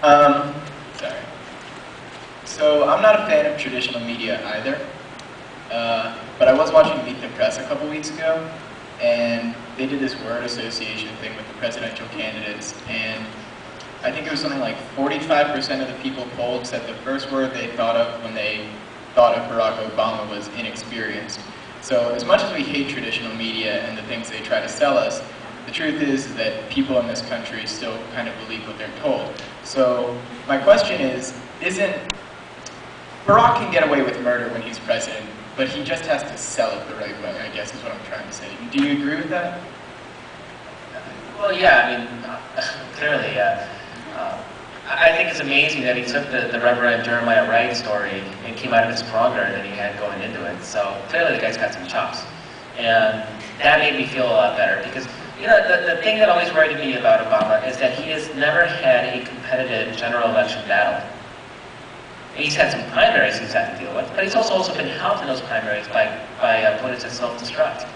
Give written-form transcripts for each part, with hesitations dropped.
Sorry. So I'm not a fan of traditional media either, but I was watching Meet the Press a couple weeks ago, and they did this word association thing with the presidential candidates, and I think it was something like 45% of the people polled said the first word they thought of when they thought of Barack Obama was inexperienced. So as much as we hate traditional media and the things they try to sell us, the truth is that people in this country still kind of believe what they're told. So my question is, Barack can get away with murder when he's president, but he just has to sell it the right way, I guess is what I'm trying to say. Do you agree with that? Well, yeah, I mean, clearly, I think it's amazing that he took the Reverend Jeremiah Wright story and came out of it stronger than he had going into it. So clearly the guy's got some chops. And that made me feel a lot better because, you know, the thing that always worried me about Obama is that he has never had a competitive general election battle. He's had some primaries he's had to deal with, but he's also been helped in those primaries by opponents that self-destruct.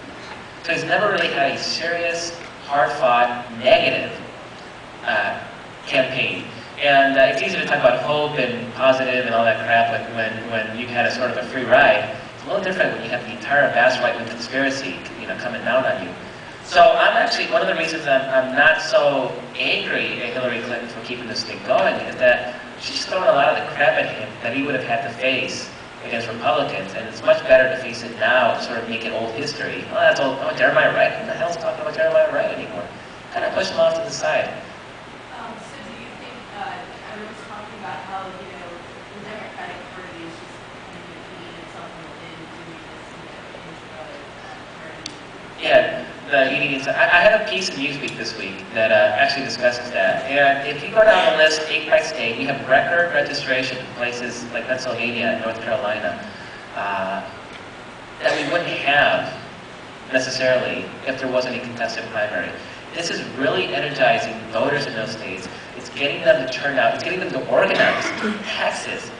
So he's never really had a serious, hard-fought, negative campaign. And it's easy to talk about hope and positive and all that crap when you've had a sort of a free ride. It's a little different when you have the entire vast right-wing conspiracy, you know, coming down on you. So I'm actually, one of the reasons I'm not so angry at Hillary Clinton for keeping this thing going is that she's throwing a lot of the crap at him that he would have had to face against Republicans, and it's much better to face it now and sort of make it old history. Oh, that's old. Oh, Jeremiah Wright. Who the hell's talking about Jeremiah Wright anymore? Kind of push him off to the side. So do you think, everyone's talking about how, you know, the Democratic Party is just kind of eating itself within doing this, you know, party? Yeah, the eating inside. I had a piece in Newsweek this week that actually discusses that. And if you go down the list, state by state, we have record registration in places like Pennsylvania and North Carolina that we wouldn't have necessarily if there wasn't a contested primary. This is really energizing voters in those states. It's getting them to turn out. It's getting them to organize. Texas,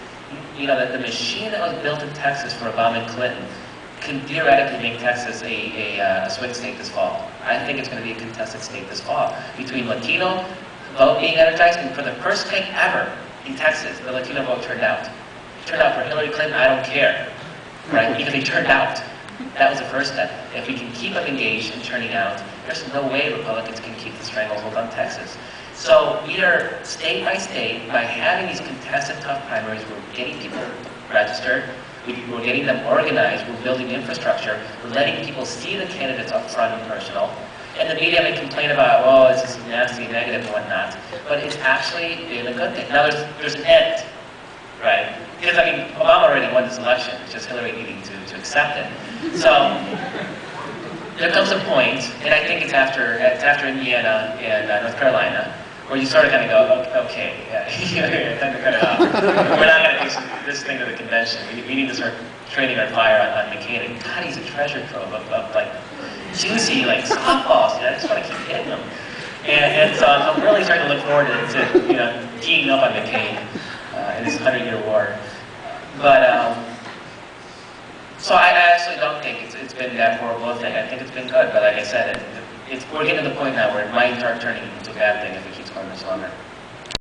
you know, the machine that was built in Texas for Obama and Clinton can theoretically make Texas a swing state this fall. I think it's going to be a contested state this fall. Between Latino vote being energized, and for the first time ever in Texas, the Latino vote turned out. It turned out for Hillary Clinton, I don't care. Right? Even they turned out. That was the first step. If we can keep them engaged and turning out, there's no way Republicans can keep the stranglehold on Texas. So we are, state by state, by having these contested tough primaries, we're getting people registered, we're getting them organized, we're building infrastructure, we're letting people see the candidates up front and personal. And the media may complain about, well, this is nasty, negative, and whatnot, but it's actually been a good thing. Now there's an end, right? Because, I mean, Obama already won this election, it's just Hillary needing to accept it. So there comes a point, and I think it's after Indiana and North Carolina, where you sort of kind of go, okay, we're not going to take this thing to the convention. We need to start training our fire on McCain. And God, he's a treasure trove of like juicy, like softballs. I just want to keep hitting them. And so I'm really starting to look forward to you know, teeing up on McCain in this 100-year war. But so I actually don't think it's been that horrible a thing. I think it's been good. But like I said, we're getting to the point now where it might start turning into a bad thing if it keeps going much longer.